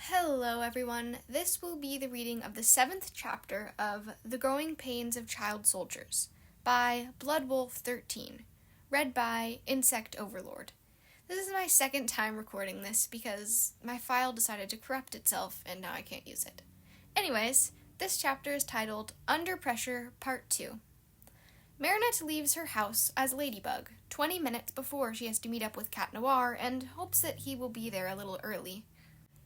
Hello everyone, this will be the reading of the 7th chapter of The Growing Pains of Child Soldiers by Bloodwolf 13, read by Insect Overlord. This is my second time recording this because my file decided to corrupt itself and now I can't use it. Anyways, this chapter is titled Under Pressure Part 2. Marinette leaves her house as Ladybug 20 minutes before she has to meet up with Cat Noir and hopes that he will be there a little early.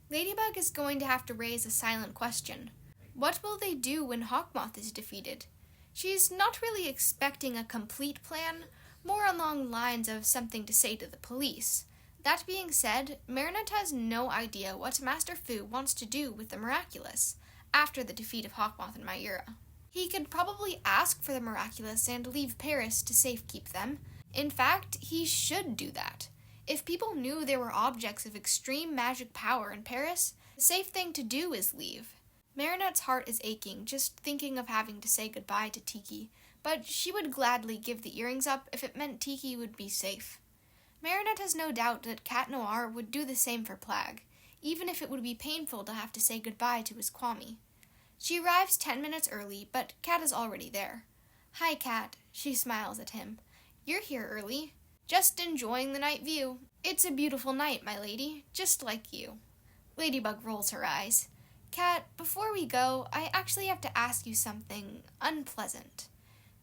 Ladybug is going to have to raise a silent question. What will they do when Hawkmoth is defeated? She's not really expecting a complete plan, more along lines of something to say to the police. That being said, Marinette has no idea what Master Fu wants to do with the Miraculous after the defeat of Hawkmoth and Myura. He could probably ask for the Miraculous and leave Paris to safekeep them. In fact, he should do that. If people knew there were objects of extreme magic power in Paris, the safe thing to do is leave. Marinette's heart is aching just thinking of having to say goodbye to Tiki, but she would gladly give the earrings up if it meant Tiki would be safe. Marinette has no doubt that Cat Noir would do the same for Plague, even if it would be painful to have to say goodbye to his Kwame. She arrives 10 minutes early, but Cat is already there. "Hi, Cat," she smiles at him. "You're here early." "Just enjoying the night view. It's a beautiful night, my lady, just like you." Ladybug rolls her eyes. "Cat, before we go, I actually have to ask you something unpleasant."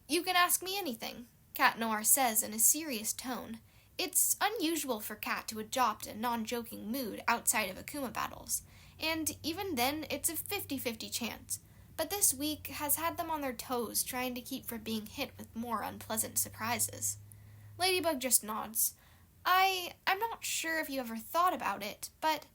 "You can ask me anything," Cat Noir says in a serious tone. It's unusual for Cat to adopt a non-joking mood outside of Akuma battles, and even then it's a 50-50 chance, but this week has had them on their toes trying to keep from being hit with more unpleasant surprises. Ladybug just nods. I'm not sure if you ever thought about it, but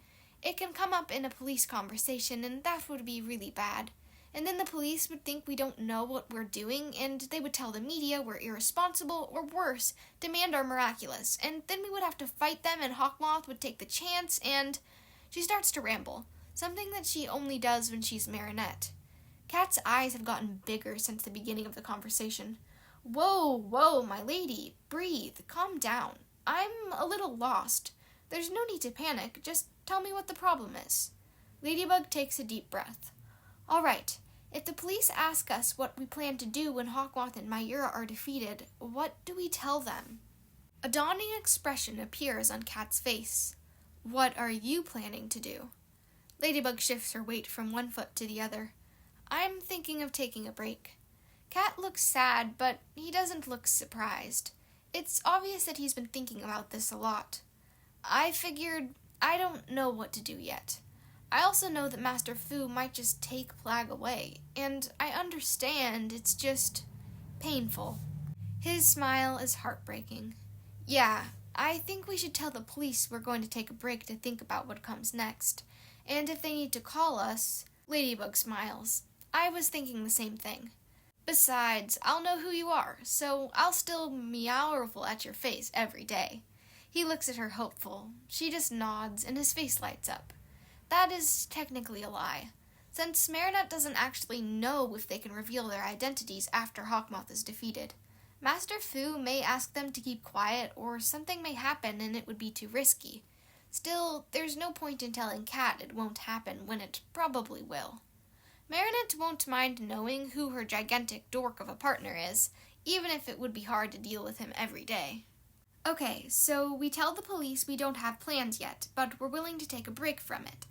it can come up in a police conversation, and that would be really bad. And then the police would think we don't know what we're doing, and they would tell the media we're irresponsible, or worse, demand our Miraculous, and then we would have to fight them, and Hawkmoth would take the chance, and... She starts to ramble, something that she only does when she's Marinette. Cat's eyes have gotten bigger since the beginning of the conversation. Whoa, my lady, breathe, calm down. I'm a little lost. There's no need to panic, just tell me what the problem is. Ladybug takes a deep breath. All right, if the police ask us what we plan to do when Hawkmoth and Myura are defeated, what do we tell them? A dawning expression appears on Cat's face. What are you planning to do? Ladybug shifts her weight from one foot to the other. I'm thinking of taking a break. Cat looks sad, but he doesn't look surprised. It's obvious that he's been thinking about this a lot. I figured I don't know what to do yet. I also know that Master Fu might just take Plague away, and I understand it's just painful. His smile is heartbreaking. Yeah, I think we should tell the police we're going to take a break to think about what comes next. And if they need to call us... Ladybug smiles. I was thinking the same thing. Besides, I'll know who you are, so I'll still meowful at your face every day. He looks at her hopeful. She just nods, and his face lights up. That is technically a lie, since Marinette doesn't actually know if they can reveal their identities after Hawkmoth is defeated. Master Fu may ask them to keep quiet, or something may happen and it would be too risky. Still, there's no point in telling Cat it won't happen when it probably will. Marinette won't mind knowing who her gigantic dork of a partner is, even if it would be hard to deal with him every day. Okay, so we tell the police we don't have plans yet, but we're willing to take a break from it.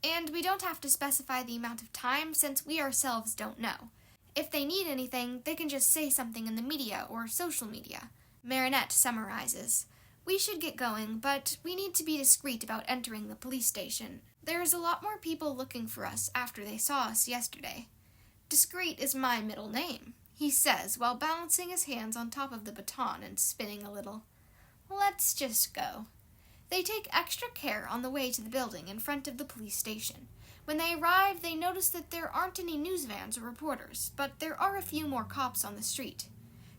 And we don't have to specify the amount of time since we ourselves don't know. If they need anything, they can just say something in the media or social media. Marinette summarizes. We should get going, but we need to be discreet about entering the police station. There's a lot more people looking for us after they saw us yesterday. Discreet is my middle name, he says while balancing his hands on top of the baton and spinning a little. Let's just go. They take extra care on the way to the building in front of the police station. When they arrive, they notice that there aren't any news vans or reporters, but there are a few more cops on the street.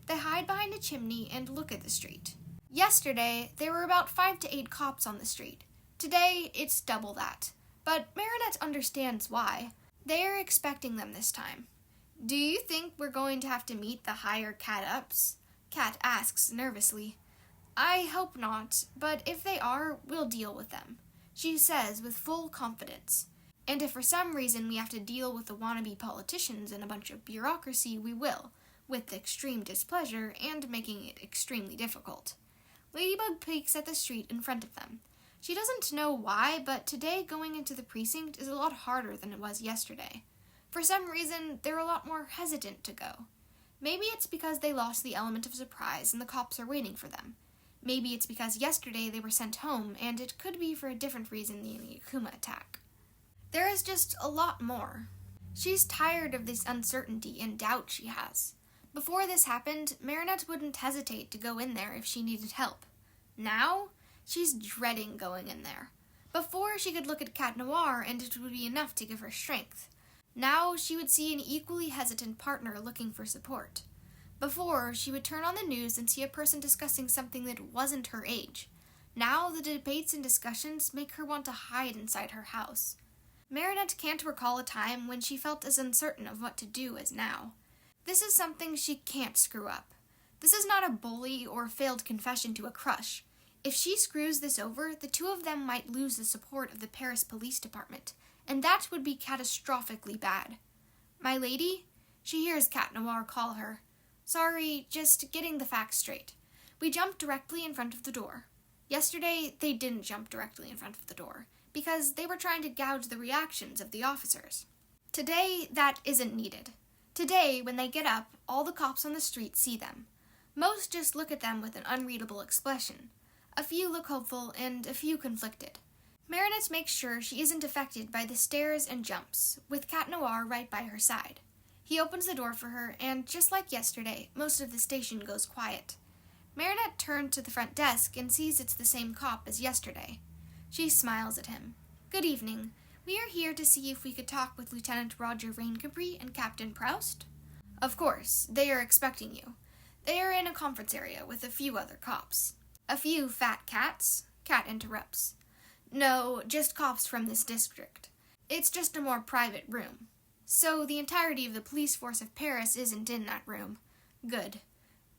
They hide behind a chimney and look at the street. Yesterday, there were about 5 to 8 cops on the street. Today, it's double that. But Marinette understands why. They are expecting them this time. Do you think we're going to have to meet the higher cat-ups? Cat asks nervously. I hope not, but if they are, we'll deal with them, she says with full confidence. And if for some reason we have to deal with the wannabe politicians and a bunch of bureaucracy, we will, with extreme displeasure and making it extremely difficult. Ladybug peeks at the street in front of them. She doesn't know why, but today going into the precinct is a lot harder than it was yesterday. For some reason, they're a lot more hesitant to go. Maybe it's because they lost the element of surprise and the cops are waiting for them. Maybe it's because yesterday they were sent home, and it could be for a different reason than the Akuma attack. There is just a lot more. She's tired of this uncertainty and doubt she has. Before this happened, Marinette wouldn't hesitate to go in there if she needed help. Now, she's dreading going in there. Before, she could look at Cat Noir and it would be enough to give her strength. Now, she would see an equally hesitant partner looking for support. Before, she would turn on the news and see a person discussing something that wasn't her age. Now, the debates and discussions make her want to hide inside her house. Marinette can't recall a time when she felt as uncertain of what to do as now. This is something she can't screw up. This is not a bully or failed confession to a crush. If she screws this over, the two of them might lose the support of the Paris Police Department, and that would be catastrophically bad. "My lady?" She hears Cat Noir call her. "Sorry, just getting the facts straight. We jumped directly in front of the door. Yesterday, they didn't jump directly in front of the door, because they were trying to gouge the reactions of the officers. Today, that isn't needed. Today, when they get up, all the cops on the street see them. Most just look at them with an unreadable expression. A few look hopeful, and a few conflicted. Marinette makes sure she isn't affected by the stares and jumps, with Cat Noir right by her side. He opens the door for her, and just like yesterday, most of the station goes quiet. Marinette turns to the front desk and sees it's the same cop as yesterday. She smiles at him. "Good evening. We are here to see if we could talk with Lieutenant Roger Raincapri and Captain Proust." "Of course. They are expecting you. They are in a conference area with a few other cops." "A few fat cats?" Cat interrupts. "No, just cops from this district. It's just a more private room. So the entirety of the police force of Paris isn't in that room." "Good.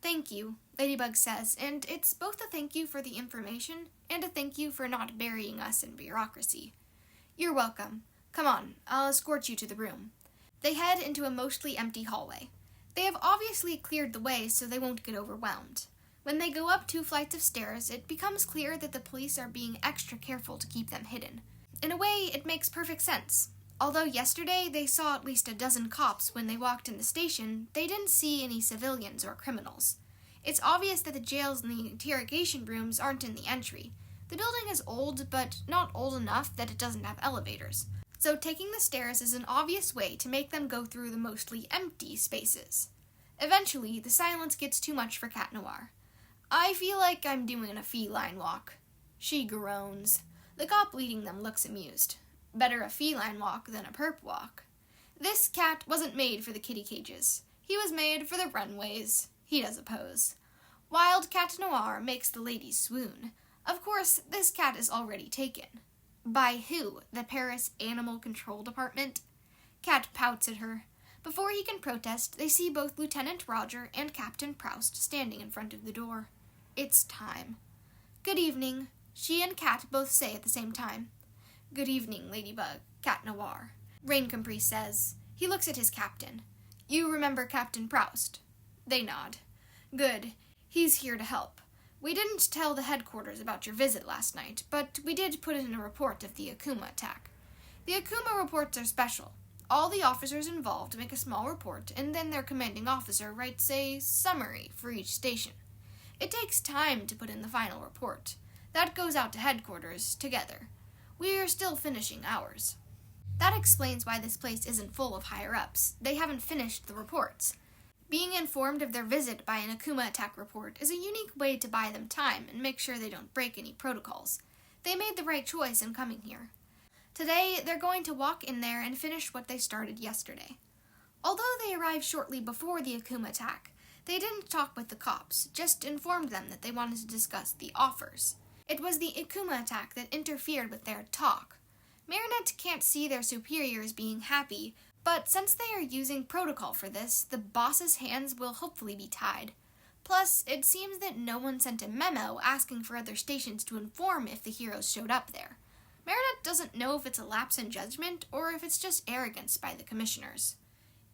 Thank you," Ladybug says, and it's both a thank you for the information and a thank you for not burying us in bureaucracy. "You're welcome. Come on, I'll escort you to the room." They head into a mostly empty hallway. They have obviously cleared the way so they won't get overwhelmed. When they go up 2 flights of stairs, it becomes clear that the police are being extra careful to keep them hidden. In a way, it makes perfect sense. Although yesterday they saw at least a dozen cops when they walked in the station, they didn't see any civilians or criminals. It's obvious that the jails and the interrogation rooms aren't in the entry. The building is old, but not old enough that it doesn't have elevators. So taking the stairs is an obvious way to make them go through the mostly empty spaces. Eventually, the silence gets too much for Cat Noir. "I feel like I'm doing a feline walk." She groans. The cop leading them looks amused. Better a feline walk than a perp walk. This cat wasn't made for the kitty cages. He was made for the runways. He does a pose. Wild Cat Noir makes the ladies swoon. Of course, this cat is already taken. By who? The Paris Animal Control Department? Cat pouts at her. Before he can protest, they see both Lieutenant Roger and Captain Proust standing in front of the door. It's time. "Good evening," she and Cat both say at the same time. "Good evening, Ladybug, Cat Noir," Raincapri says. He looks at his captain. "You remember Captain Proust?" They nod. "Good. He's here to help. We didn't tell the headquarters about your visit last night, but we did put in a report of the Akuma attack. The Akuma reports are special. All the officers involved make a small report, and then their commanding officer writes a summary for each station. It takes time to put in the final report. That goes out to headquarters together. We're still finishing ours." That explains why this place isn't full of higher-ups. They haven't finished the reports. Being informed of their visit by an Akuma attack report is a unique way to buy them time and make sure they don't break any protocols. They made the right choice in coming here. Today, they're going to walk in there and finish what they started yesterday. Although they arrived shortly before the Akuma attack, they didn't talk with the cops, just informed them that they wanted to discuss the offers. It was the Akuma attack that interfered with their talk. Marinette can't see their superiors being happy, but since they are using protocol for this, the boss's hands will hopefully be tied. Plus, it seems that no one sent a memo asking for other stations to inform if the heroes showed up there. Marinette doesn't know if it's a lapse in judgment or if it's just arrogance by the commissioners.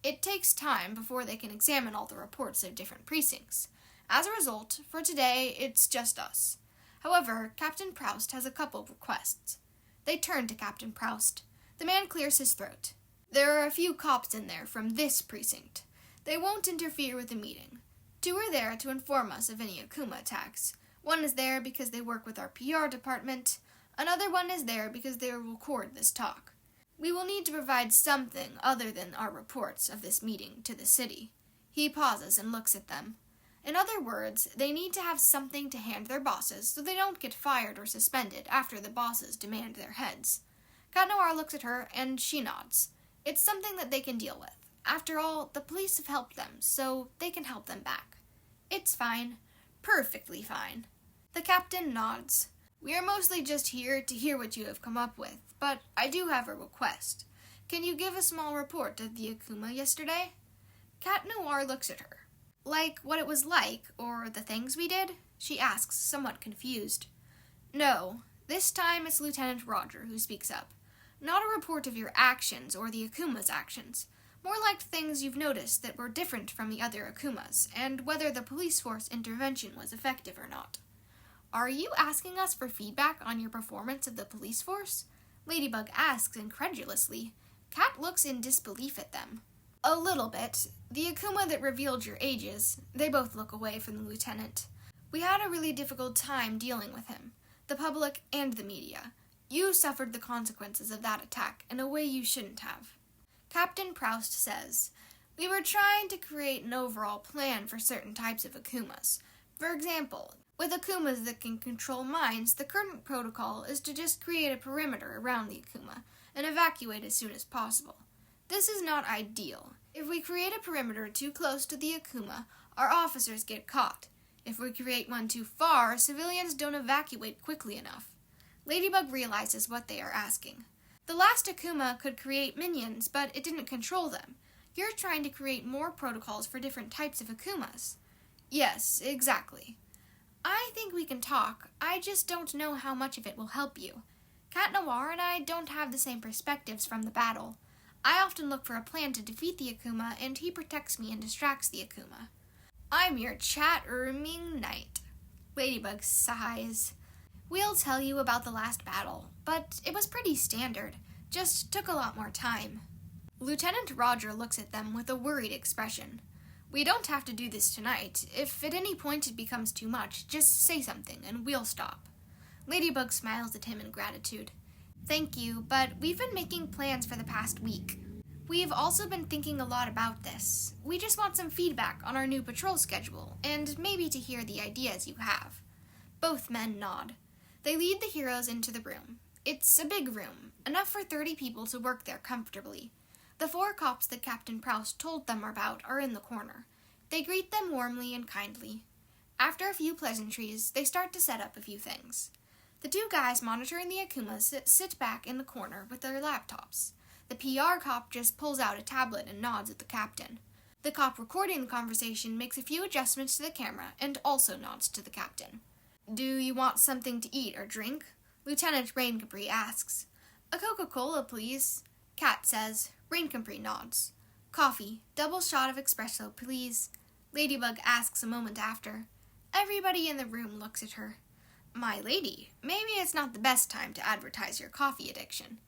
It takes time before they can examine all the reports of different precincts. As a result, for today, it's just us. However, Captain Proust has a couple of requests. They turn to Captain Proust. The man clears his throat. There are a few cops in there from this precinct. They won't interfere with the meeting. 2 are there to inform us of any Akuma attacks. 1 is there because they work with our PR department. Another 1 is there because they will record this talk. We will need to provide something other than our reports of this meeting to the city. He pauses and looks at them. In other words, they need to have something to hand their bosses so they don't get fired or suspended after the bosses demand their heads. Cat Noir looks at her and she nods. It's something that they can deal with. After all, the police have helped them, so they can help them back. It's fine. Perfectly fine. The captain nods. We are mostly just here to hear what you have come up with, but I do have a request. Can you give a small report of the Akuma yesterday? Cat Noir looks at her. Like what it was like, or the things we did? She asks, somewhat confused. No, this time it's Lieutenant Roger who speaks up. Not a report of your actions or the Akuma's actions. More like things you've noticed that were different from the other Akumas, and whether the police force intervention was effective or not. Are you asking us for feedback on your performance of the police force? Ladybug asks incredulously. Cat looks in disbelief at them. A little bit. The Akuma that revealed your ages. They both look away from the lieutenant. We had a really difficult time dealing with him. The public and the media. You suffered the consequences of that attack in a way you shouldn't have. Captain Proust says, we were trying to create an overall plan for certain types of Akumas. For example, with Akumas that can control minds, the current protocol is to just create a perimeter around the Akuma and evacuate as soon as possible. This is not ideal. If we create a perimeter too close to the Akuma, our officers get caught. If we create one too far, civilians don't evacuate quickly enough. Ladybug realizes what they are asking. The last Akuma could create minions, but it didn't control them. You're trying to create more protocols for different types of Akumas. Yes, exactly. I think we can talk. I just don't know how much of it will help you. Cat Noir and I don't have the same perspectives from the battle. I often look for a plan to defeat the Akuma, and he protects me and distracts the Akuma. I'm your chat-rooming knight. Ladybug sighs. We'll tell you about the last battle, but it was pretty standard. Just took a lot more time. Lieutenant Roger looks at them with a worried expression. We don't have to do this tonight. If at any point it becomes too much, just say something and we'll stop. Ladybug smiles at him in gratitude. Thank you, but we've been making plans for the past week. We've also been thinking a lot about this. We just want some feedback on our new patrol schedule, and maybe to hear the ideas you have. Both men nod. They lead the heroes into the room. It's a big room, enough for 30 people to work there comfortably. The 4 cops that Captain Proust told them about are in the corner. They greet them warmly and kindly. After a few pleasantries, they start to set up a few things. The 2 guys monitoring the Akumas sit back in the corner with their laptops. The PR cop just pulls out a tablet and nods at the captain. The cop recording the conversation makes a few adjustments to the camera and also nods to the captain. Do you want something to eat or drink? Lieutenant Rain Capri asks. A Coca-Cola, please. Cat says. Rain Capri nods. Coffee, double shot of espresso, please. Ladybug asks a moment after. Everybody in the room looks at her. My lady, maybe it's not the best time to advertise your coffee addiction.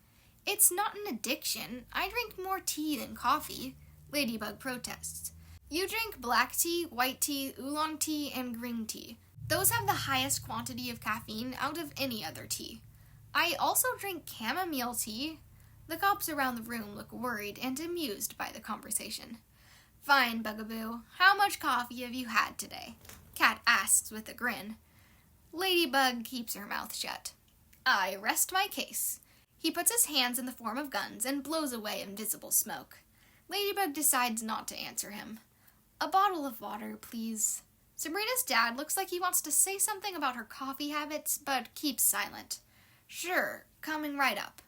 It's not an addiction. I drink more tea than coffee. Ladybug protests. You drink black tea, white tea, oolong tea, and green tea. Those have the highest quantity of caffeine out of any other tea. I also drink chamomile tea. The cops around the room look worried and amused by the conversation. Fine, Bugaboo. How much coffee have you had today? Cat asks with a grin. Ladybug keeps her mouth shut. I rest my case. He puts his hands in the form of guns and blows away invisible smoke. Ladybug decides not to answer him. A bottle of water, please. Sabrina's dad looks like he wants to say something about her coffee habits, but keeps silent. Sure, coming right up.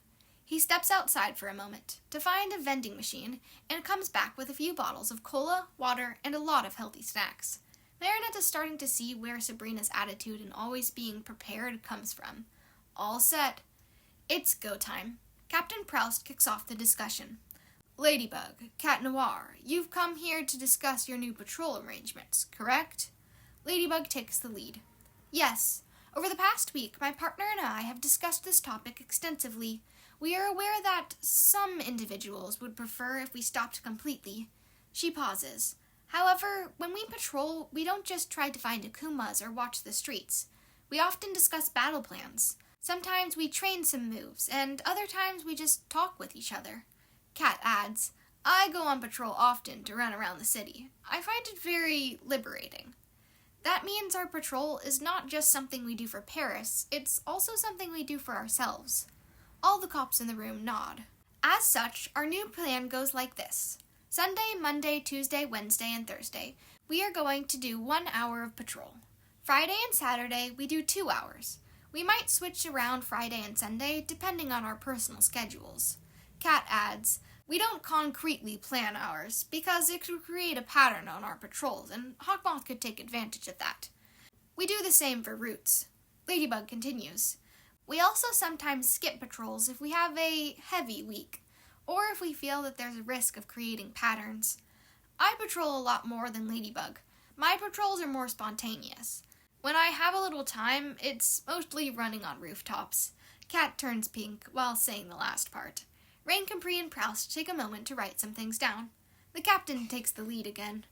He steps outside for a moment to find a vending machine and comes back with a few bottles of cola, water, and a lot of healthy snacks. Marinette is starting to see where Sabrina's attitude in always being prepared comes from. All set. It's go time. Captain Proust kicks off the discussion. Ladybug, Cat Noir, you've come here to discuss your new patrol arrangements, correct? Ladybug takes the lead. Yes. Over the past week, my partner and I have discussed this topic extensively. We are aware that some individuals would prefer if we stopped completely. She pauses. However, when we patrol, we don't just try to find akumas or watch the streets. We often discuss battle plans. Sometimes we train some moves, and other times we just talk with each other. Cat adds, I go on patrol often to run around the city. I find it very liberating. That means our patrol is not just something we do for Paris, it's also something we do for ourselves. All the cops in the room nod. As such, our new plan goes like this. Sunday, Monday, Tuesday, Wednesday, and Thursday, we are going to do 1 hour of patrol. Friday and Saturday, we do 2 hours. We might switch around Friday and Sunday, depending on our personal schedules. Cat adds, we don't concretely plan ours, because it could create a pattern on our patrols, and Hawkmoth could take advantage of that. We do the same for routes. Ladybug continues. We also sometimes skip patrols if we have a heavy week, or if we feel that there's a risk of creating patterns. I patrol a lot more than Ladybug. My patrols are more spontaneous. When I have a little time, it's mostly running on rooftops. Cat turns pink while saying the last part. Rain, Capri, and Proust take a moment to write some things down. The captain takes the lead again.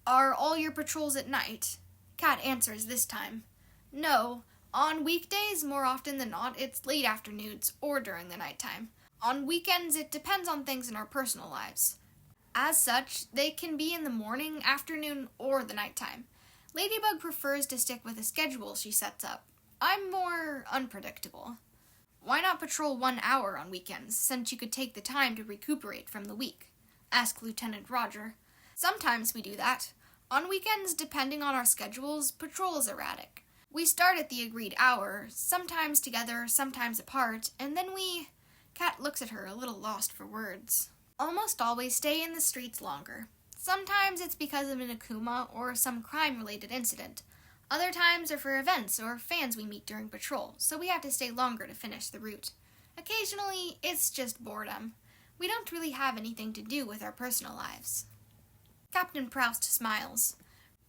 Are all your patrols at night? Cat answers this time. No. On weekdays, more often than not, it's late afternoons or during the nighttime. On weekends, it depends on things in our personal lives. As such, they can be in the morning, afternoon, or the nighttime. Ladybug prefers to stick with a schedule she sets up. I'm more unpredictable. Why not patrol 1 hour on weekends, since you could take the time to recuperate from the week? Asked Lieutenant Roger. Sometimes we do that. On weekends, depending on our schedules, patrol is erratic. We start at the agreed hour, sometimes together, sometimes apart, and then we... Cat looks at her, a little lost for words. Almost always stay in the streets longer. Sometimes it's because of an akuma or some crime-related incident. Other times are for events or fans we meet during patrol, so we have to stay longer to finish the route. Occasionally, it's just boredom. We don't really have anything to do with our personal lives. Captain Proust smiles.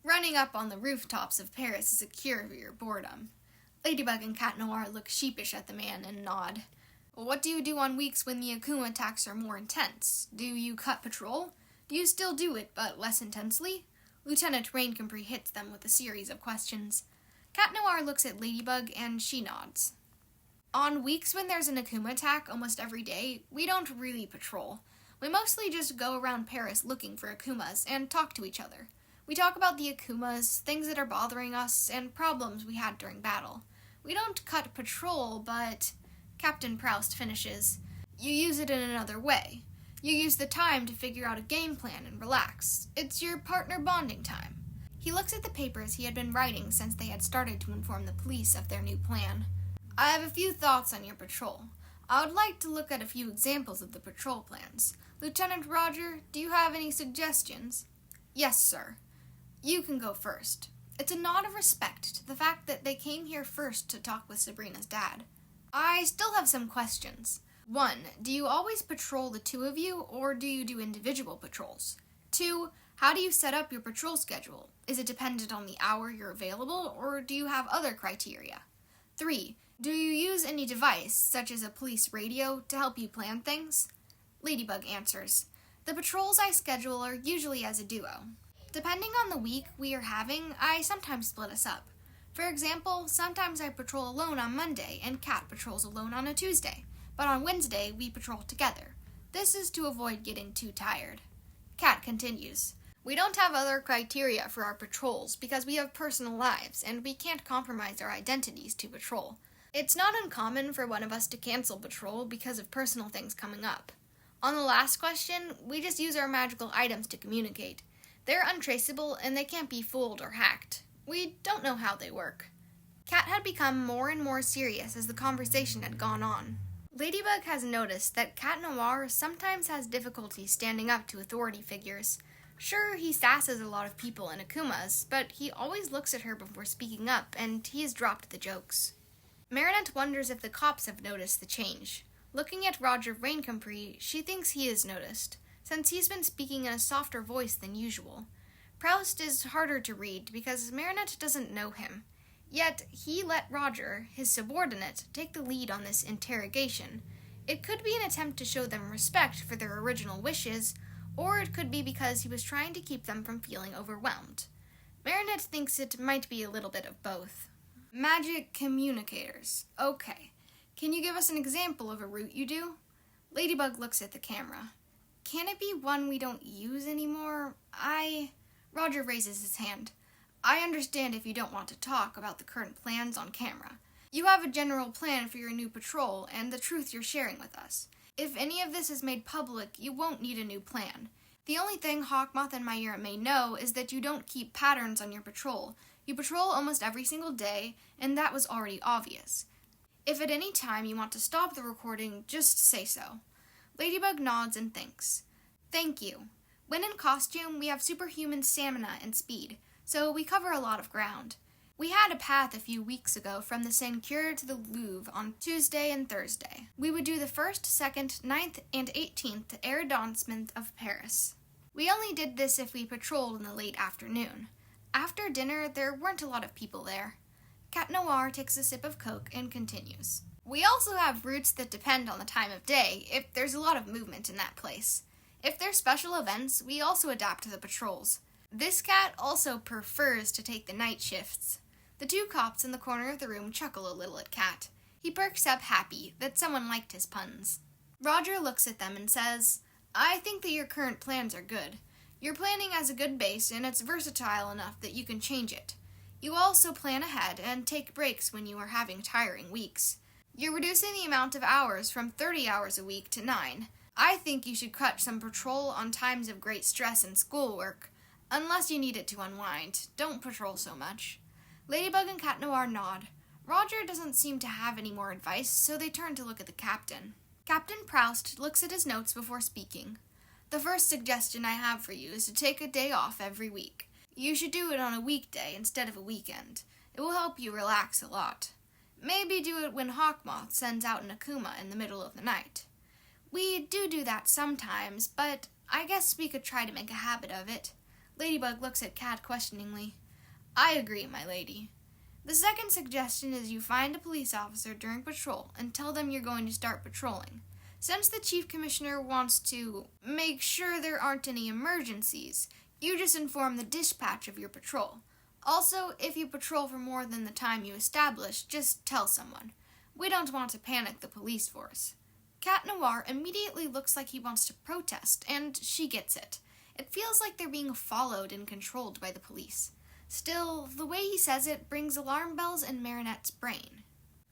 Running up on the rooftops of Paris is a cure for your boredom. Ladybug and Cat Noir look sheepish at the man and nod. What do you do on weeks when the akuma attacks are more intense? Do you cut patrol? Do you still do it, but less intensely? Lieutenant Rain Capri hits them with a series of questions. Cat Noir looks at Ladybug, and she nods. On weeks when there's an akuma attack almost every day, we don't really patrol. We mostly just go around Paris looking for akumas and talk to each other. We talk about the akumas, things that are bothering us, and problems we had during battle. We don't cut patrol, but... Captain Proust finishes. You use it in another way. You use the time to figure out a game plan and relax. It's your partner bonding time. He looks at the papers he had been writing since they had started to inform the police of their new plan. I have a few thoughts on your patrol. I would like to look at a few examples of the patrol plans. Lieutenant Roger, do you have any suggestions? Yes, sir. You can go first. It's a nod of respect to the fact that they came here first to talk with Sabrina's dad. I still have some questions. 1. Do you always patrol the two of you, or do you do individual patrols? 2. How do you set up your patrol schedule? Is it dependent on the hour you're available, or do you have other criteria? 3. Do you use any device, such as a police radio, to help you plan things? Ladybug answers. The patrols I schedule are usually as a duo. Depending on the week we are having, I sometimes split us up. For example, sometimes I patrol alone on Monday, and Cat patrols alone on a Tuesday. But on Wednesday, we patrol together. This is to avoid getting too tired. Cat continues. We don't have other criteria for our patrols because we have personal lives, and we can't compromise our identities to patrol. It's not uncommon for one of us to cancel patrol because of personal things coming up. On the last question, we just use our magical items to communicate. They're untraceable, and they can't be fooled or hacked. We don't know how they work. Cat had become more and more serious as the conversation had gone on. Ladybug has noticed that Cat Noir sometimes has difficulty standing up to authority figures. Sure, he sasses a lot of people in akumas, but he always looks at her before speaking up, and he has dropped the jokes. Marinette wonders if the cops have noticed the change. Looking at Roger Raincomprey, she thinks he has noticed, since he's been speaking in a softer voice than usual. Proust is harder to read because Marinette doesn't know him. Yet, he let Roger, his subordinate, take the lead on this interrogation. It could be an attempt to show them respect for their original wishes, or it could be because he was trying to keep them from feeling overwhelmed. Marinette thinks it might be a little bit of both. Magic communicators. Okay. Can you give us an example of a route you do? Ladybug looks at the camera. Can it be one we don't use anymore? Roger raises his hand. I understand if you don't want to talk about the current plans on camera. You have a general plan for your new patrol and the truth you're sharing with us. If any of this is made public, you won't need a new plan. The only thing Hawkmoth and Myra may know is that you don't keep patterns on your patrol. You patrol almost every single day, and that was already obvious. If at any time you want to stop the recording, just say so. Ladybug nods and thinks. Thank you. When in costume, we have superhuman stamina and speed, so we cover a lot of ground. We had a path a few weeks ago from the Saint-Cyr to the Louvre on Tuesday and Thursday. We would do the 1st, 2nd, 9th, and 18th arrondissement of Paris. We only did this if we patrolled in the late afternoon. After dinner, there weren't a lot of people there. Cat Noir takes a sip of Coke and continues. We also have routes that depend on the time of day, if there's a lot of movement in that place. If there's special events, we also adapt to the patrols. This cat also prefers to take the night shifts. The two cops in the corner of the room chuckle a little at Cat. He perks up happy that someone liked his puns. Roger looks at them and says, I think that your current plans are good. Your planning has a good base, and it's versatile enough that you can change it. You also plan ahead and take breaks when you are having tiring weeks. You're reducing the amount of hours from 30 hours a week to 9. I think you should cut some patrol on times of great stress and schoolwork. Unless you need it to unwind, don't patrol so much. Ladybug and Cat Noir nod. Roger doesn't seem to have any more advice, so they turn to look at the captain. Captain Proust looks at his notes before speaking. The first suggestion I have for you is to take a day off every week. You should do it on a weekday instead of a weekend. It will help you relax a lot. Maybe do it when Hawkmoth sends out an Akuma in the middle of the night. We do that sometimes, but I guess we could try to make a habit of it. Ladybug looks at Cat questioningly. I agree, my lady. The second suggestion is you find a police officer during patrol and tell them you're going to start patrolling. Since the Chief Commissioner wants to make sure there aren't any emergencies, you just inform the dispatch of your patrol. Also, if you patrol for more than the time you establish, just tell someone. We don't want to panic the police force. Cat Noir immediately looks like he wants to protest, and she gets it. It feels like they're being followed and controlled by the police. Still, the way he says it brings alarm bells in Marinette's brain.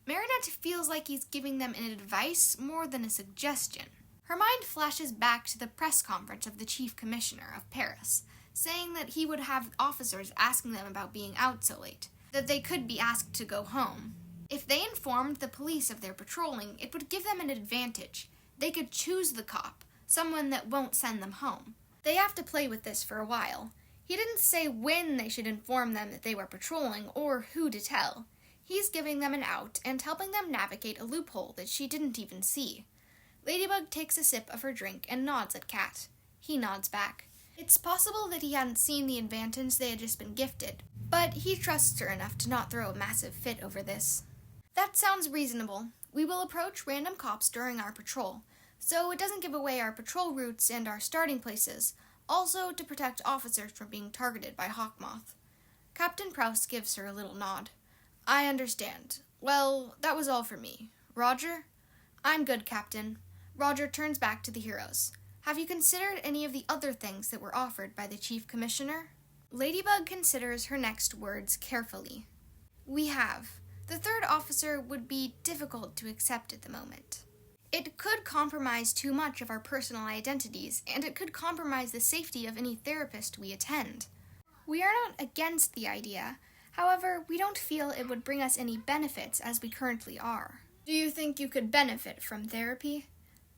Marinette feels like he's giving them an advice more than a suggestion. Her mind flashes back to the press conference of the Chief Commissioner of Paris, saying that he would have officers asking them about being out so late, that they could be asked to go home. If they informed the police of their patrolling, it would give them an advantage. They could choose the cop, someone that won't send them home. They have to play with this for a while. He didn't say when they should inform them that they were patrolling or who to tell. He's giving them an out and helping them navigate a loophole that she didn't even see. Ladybug takes a sip of her drink and nods at Cat. He nods back. It's possible that he hadn't seen the advantage they had just been gifted, but he trusts her enough to not throw a massive fit over this. That sounds reasonable. We will approach random cops during our patrol, so it doesn't give away our patrol routes and our starting places, also to protect officers from being targeted by Hawkmoth. Captain Proust gives her a little nod. I understand. Well, that was all for me. Roger? I'm good, Captain. Roger turns back to the heroes. Have you considered any of the other things that were offered by the Chief Commissioner? Ladybug considers her next words carefully. We have. The third officer would be difficult to accept at the moment. It could compromise too much of our personal identities, and it could compromise the safety of any therapist we attend. We are not against the idea. However, we don't feel it would bring us any benefits as we currently are. Do you think you could benefit from therapy?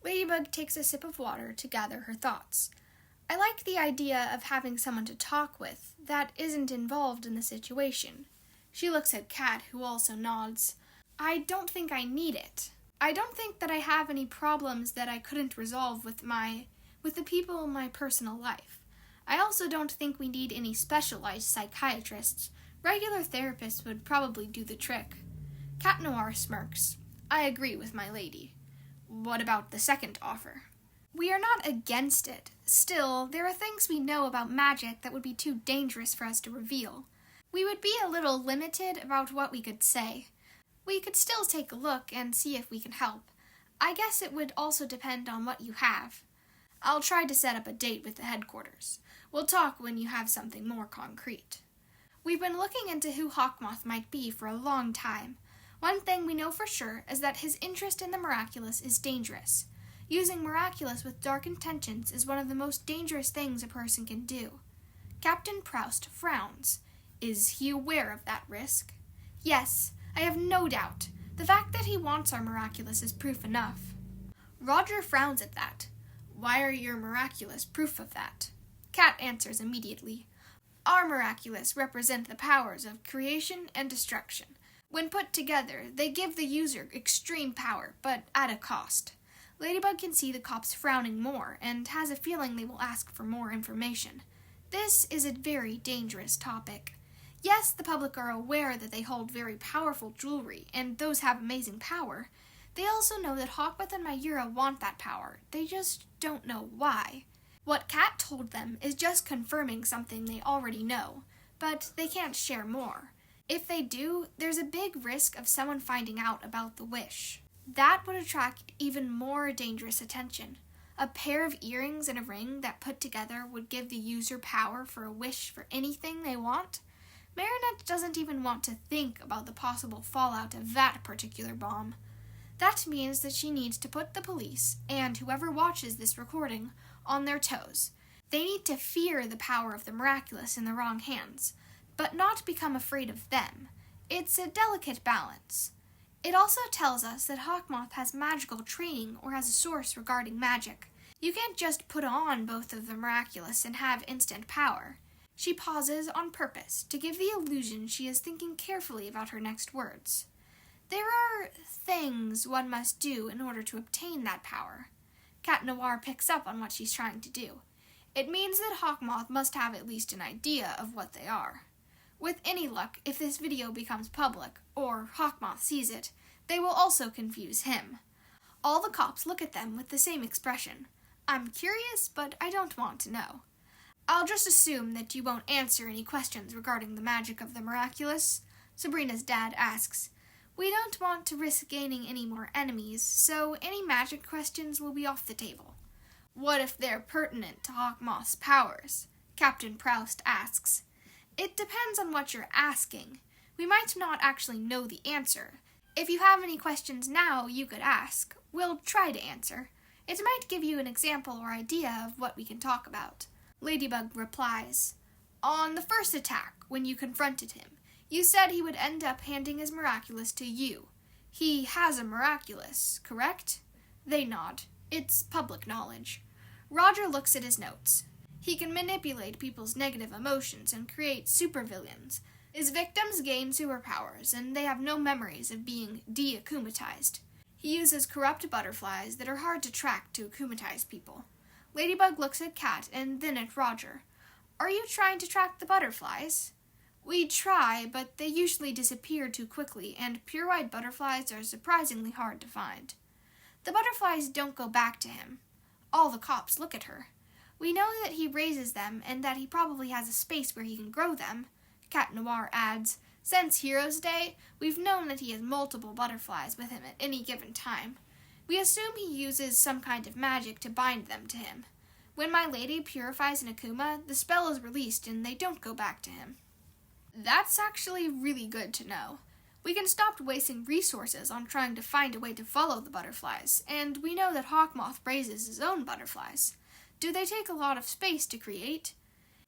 Ladybug takes a sip of water to gather her thoughts. I like the idea of having someone to talk with that isn't involved in the situation. She looks at Cat, who also nods. I don't think I need it. I don't think that I have any problems that I couldn't resolve with the people in my personal life. I also don't think we need any specialized psychiatrists. Regular therapists would probably do the trick. Cat Noir smirks. I agree with my lady. What about the second offer? We are not against it. Still, there are things we know about magic that would be too dangerous for us to reveal. We would be a little limited about what we could say. We could still take a look and see if we can help. I guess it would also depend on what you have. I'll try to set up a date with the headquarters. We'll talk when you have something more concrete. We've been looking into who Hawkmoth might be for a long time. One thing we know for sure is that his interest in the Miraculous is dangerous. Using Miraculous with dark intentions is one of the most dangerous things a person can do. Captain Proust frowns. Is he aware of that risk? Yes, I have no doubt. The fact that he wants our Miraculous is proof enough. Roger frowns at that. Why are your Miraculous proof of that? Cat answers immediately. Our Miraculous represent the powers of creation and destruction. When put together, they give the user extreme power, but at a cost. Ladybug can see the cops frowning more, and has a feeling they will ask for more information. This is a very dangerous topic. Yes, the public are aware that they hold very powerful jewelry, and those have amazing power. They also know that Hawkmoth and Mayura want that power. They just don't know why. What Cat told them is just confirming something they already know, but they can't share more. If they do, there's a big risk of someone finding out about the wish. That would attract even more dangerous attention. A pair of earrings and a ring that put together would give the user power for a wish for anything they want. Marinette doesn't even want to think about the possible fallout of that particular bomb. That means that she needs to put the police, and whoever watches this recording, on their toes. They need to fear the power of the Miraculous in the wrong hands, but not become afraid of them. It's a delicate balance. It also tells us that Hawkmoth has magical training or has a source regarding magic. You can't just put on both of the Miraculous and have instant power. She pauses on purpose to give the illusion she is thinking carefully about her next words. There are things one must do in order to obtain that power. Cat Noir picks up on what she's trying to do. It means that Hawkmoth must have at least an idea of what they are. With any luck, if this video becomes public, or Hawkmoth sees it, they will also confuse him. All the cops look at them with the same expression. I'm curious, but I don't want to know. I'll just assume that you won't answer any questions regarding the magic of the Miraculous. Sabrina's dad asks. We don't want to risk gaining any more enemies, so any magic questions will be off the table. What if they're pertinent to Hawkmoth's powers? Captain Proust asks. It depends on what you're asking. We might not actually know the answer. If you have any questions now, you could ask. We'll try to answer. It might give you an example or idea of what we can talk about. Ladybug replies, On the first attack, when you confronted him, you said he would end up handing his Miraculous to you. He has a Miraculous, correct? They nod. It's public knowledge. Roger looks at his notes. He can manipulate people's negative emotions and create supervillains. His victims gain superpowers, and they have no memories of being de-akumatized. He uses corrupt butterflies that are hard to track to akumatize people. Ladybug looks at Cat and then at Roger. Are you trying to track the butterflies? We try, but they usually disappear too quickly, and pure white butterflies are surprisingly hard to find. The butterflies don't go back to him. All the cops look at her. We know that he raises them, and that he probably has a space where he can grow them. Cat Noir adds, Since Heroes Day, we've known that he has multiple butterflies with him at any given time. We assume he uses some kind of magic to bind them to him. When my lady purifies an Akuma, the spell is released and they don't go back to him. That's actually really good to know. We can stop wasting resources on trying to find a way to follow the butterflies, and we know that Hawkmoth raises his own butterflies. Do they take a lot of space to create?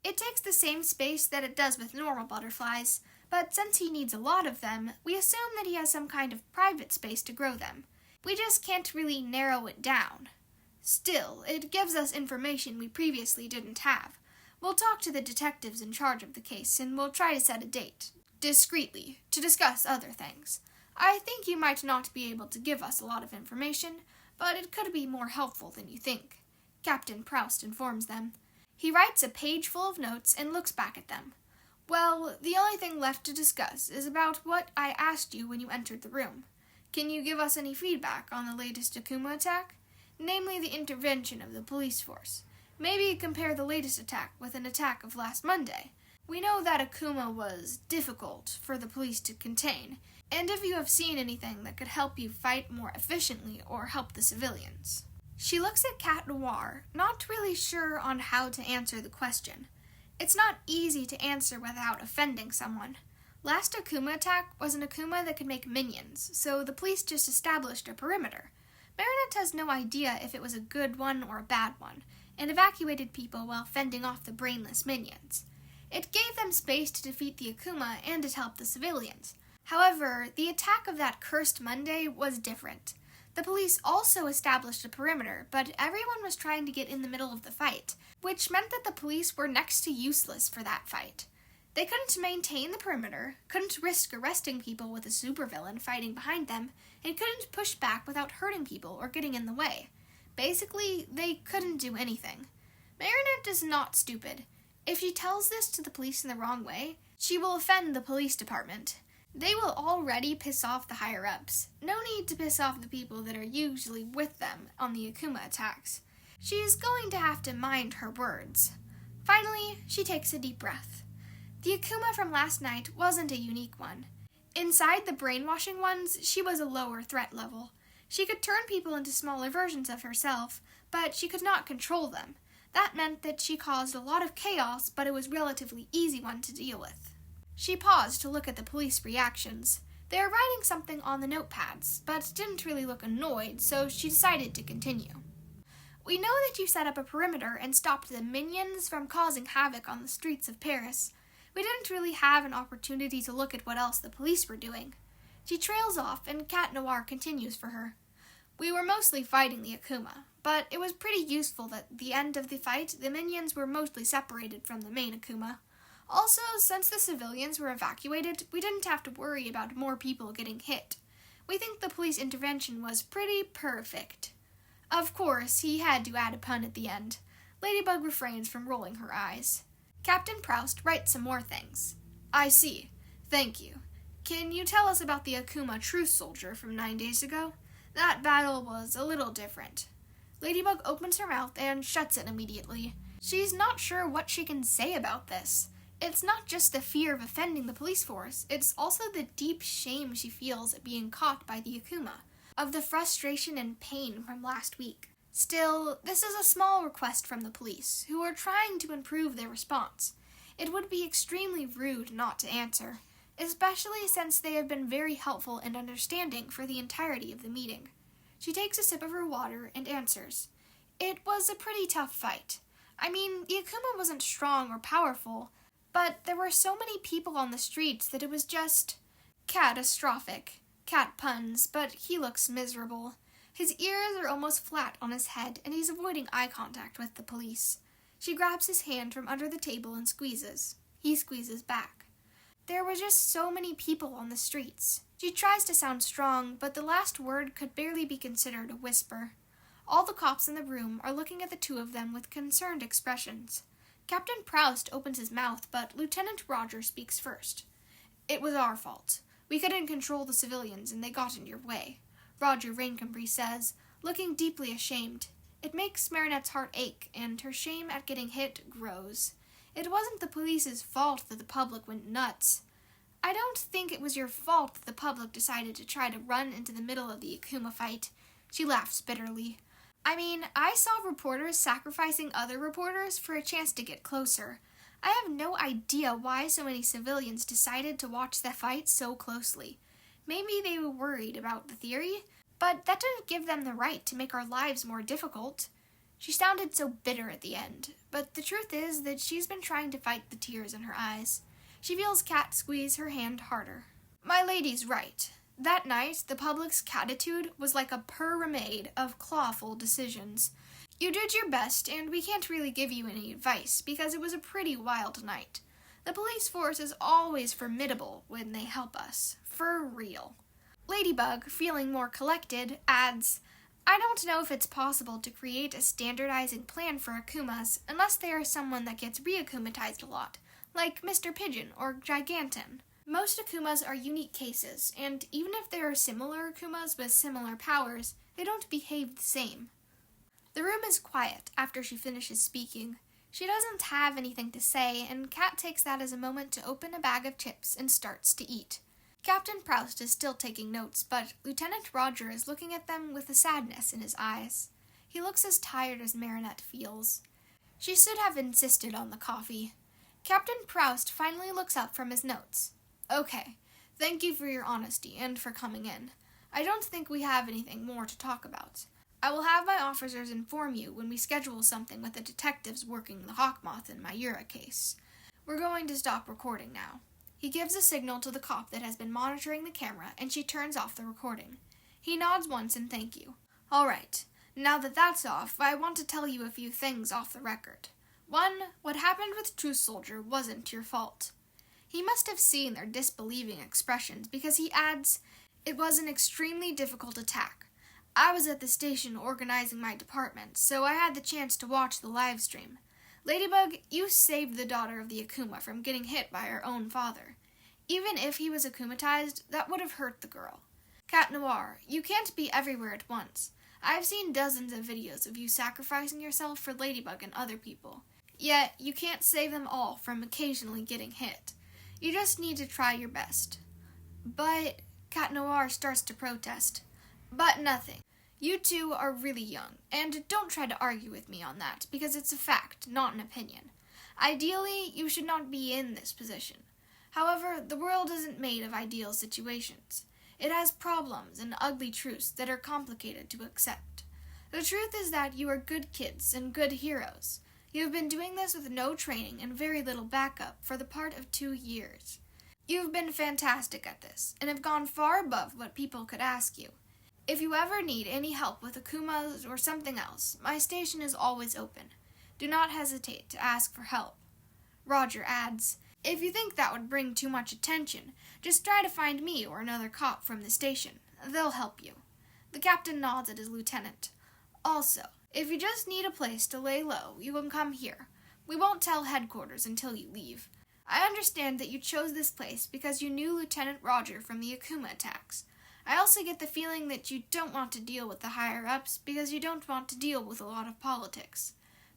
It takes the same space that it does with normal butterflies, but since he needs a lot of them, we assume that he has some kind of private space to grow them. We just can't really narrow it down. Still, it gives us information we previously didn't have. We'll talk to the detectives in charge of the case, and we'll try to set a date, discreetly, to discuss other things. I think you might not be able to give us a lot of information, but it could be more helpful than you think," Captain Proust informs them. He writes a page full of notes and looks back at them. "Well, the only thing left to discuss is about what I asked you when you entered the room. Can you give us any feedback on the latest Akuma attack? Namely, the intervention of the police force. Maybe compare the latest attack with an attack of last Monday. We know that Akuma was difficult for the police to contain, and if you have seen anything that could help you fight more efficiently or help the civilians." She looks at Cat Noir, not really sure on how to answer the question. It's not easy to answer without offending someone. Last Akuma attack was an Akuma that could make minions, so the police just established a perimeter. Marinette has no idea if it was a good one or a bad one, and evacuated people while fending off the brainless minions. It gave them space to defeat the Akuma and it helped the civilians. However, the attack of that cursed Monday was different. The police also established a perimeter, but everyone was trying to get in the middle of the fight, which meant that the police were next to useless for that fight. They couldn't maintain the perimeter, couldn't risk arresting people with a supervillain fighting behind them, and couldn't push back without hurting people or getting in the way. Basically, they couldn't do anything. Marinette is not stupid. If she tells this to the police in the wrong way, she will offend the police department. They will already piss off the higher-ups. No need to piss off the people that are usually with them on the Akuma attacks. She is going to have to mind her words. Finally, she takes a deep breath. The Akuma from last night wasn't a unique one. Inside the brainwashing ones, she was a lower threat level. She could turn people into smaller versions of herself, but she could not control them. That meant that she caused a lot of chaos, but it was a relatively easy one to deal with. She paused to look at the police reactions. They were writing something on the notepads, but didn't really look annoyed, so she decided to continue. "We know that you set up a perimeter and stopped the minions from causing havoc on the streets of Paris. We didn't really have an opportunity to look at what else the police were doing." She trails off, and Cat Noir continues for her. "We were mostly fighting the Akuma, but it was pretty useful that at the end of the fight, the minions were mostly separated from the main Akuma. Also, since the civilians were evacuated, we didn't have to worry about more people getting hit. We think the police intervention was pretty perfect." Of course, he had to add a pun at the end. Ladybug refrains from rolling her eyes. Captain Proust writes some more things. "I see. Thank you. Can you tell us about the Akuma truce soldier from 9 days ago? That battle was a little different." Ladybug opens her mouth and shuts it immediately. She's not sure what she can say about this. It's not just the fear of offending the police force, it's also the deep shame she feels at being caught by the Akuma, of the frustration and pain from last week. Still, this is a small request from the police, who are trying to improve their response. It would be extremely rude not to answer, especially since they have been very helpful and understanding for the entirety of the meeting. She takes a sip of her water and answers. "It was a pretty tough fight. I mean, the Akuma wasn't strong or powerful, but there were so many people on the streets that it was just catastrophic. Cat puns, but he looks miserable. His ears are almost flat on his head, and he's avoiding eye contact with the police." She grabs his hand from under the table and squeezes. He squeezes back. "There were just so many people on the streets." She tries to sound strong, but the last word could barely be considered a whisper. All the cops in the room are looking at the two of them with concerned expressions. Captain Proust opens his mouth, but Lieutenant Roger speaks first. "It was our fault. We couldn't control the civilians, and they got in your way," Roger Raincombre says, looking deeply ashamed. It makes Marinette's heart ache, and her shame at getting hit grows. It wasn't the police's fault that the public went nuts. "I don't think it was your fault that the public decided to try to run into the middle of the Akuma fight." She laughs bitterly. "I mean, I saw reporters sacrificing other reporters for a chance to get closer. I have no idea why so many civilians decided to watch the fight so closely. Maybe they were worried about the theory, but that didn't give them the right to make our lives more difficult." She sounded so bitter at the end, but the truth is that she's been trying to fight the tears in her eyes. She feels Cat squeeze her hand harder. "My lady's right. That night, the public's catitude was like a pyramid of clawful decisions. You did your best, and we can't really give you any advice, because it was a pretty wild night. The police force is always formidable when they help us. For real." Ladybug, feeling more collected, adds, I don't know if it's possible to create a standardizing plan for Akumas unless they are someone that gets reakumatized a lot, like Mr. Pigeon or Giganton. Most Akumas are unique cases, and even if there are similar Akumas with similar powers, they don't behave the same. The room is quiet after she finishes speaking. She doesn't have anything to say, and Kat takes that as a moment to open a bag of chips and starts to eat. Captain Proust is still taking notes, but Lieutenant Roger is looking at them with a sadness in his eyes. He looks as tired as Marinette feels. She should have insisted on the coffee. Captain Proust finally looks up from his notes. Okay, thank you for your honesty and for coming in. I don't think we have anything more to talk about. I will have my officers inform you when we schedule something with the detectives working the Hawkmoth and Mayura case. We're going to stop recording now. He gives a signal to the cop that has been monitoring the camera, and she turns off the recording. He nods once in thank you. All right, now that that's off, I want to tell you a few things off the record. One, what happened with Truth Soldier wasn't your fault. He must have seen their disbelieving expressions because he adds, it was an extremely difficult attack. I was at the station organizing my department, so I had the chance to watch the live stream. Ladybug, you saved the daughter of the Akuma from getting hit by her own father. Even if he was akumatized, that would have hurt the girl. Cat Noir, you can't be everywhere at once. I've seen dozens of videos of you sacrificing yourself for Ladybug and other people. Yet, you can't save them all from occasionally getting hit. You just need to try your best. But Cat Noir starts to protest. But nothing. You two are really young, and don't try to argue with me on that, because it's a fact, not an opinion. Ideally, you should not be in this position. However, the world isn't made of ideal situations. It has problems and ugly truths that are complicated to accept. The truth is that you are good kids and good heroes. You have been doing this with no training and very little backup for the part of 2 years. You've been fantastic at this, and have gone far above what people could ask you. If you ever need any help with Akumas or something else, my station is always open. Do not hesitate to ask for help. Roger adds, if you think that would bring too much attention, just try to find me or another cop from the station. They'll help you. The captain nods at his lieutenant. Also, if you just need a place to lay low, you can come here. We won't tell headquarters until you leave. I understand that you chose this place because you knew Lieutenant Roger from the Akuma attacks. I also get the feeling that you don't want to deal with the higher-ups because you don't want to deal with a lot of politics.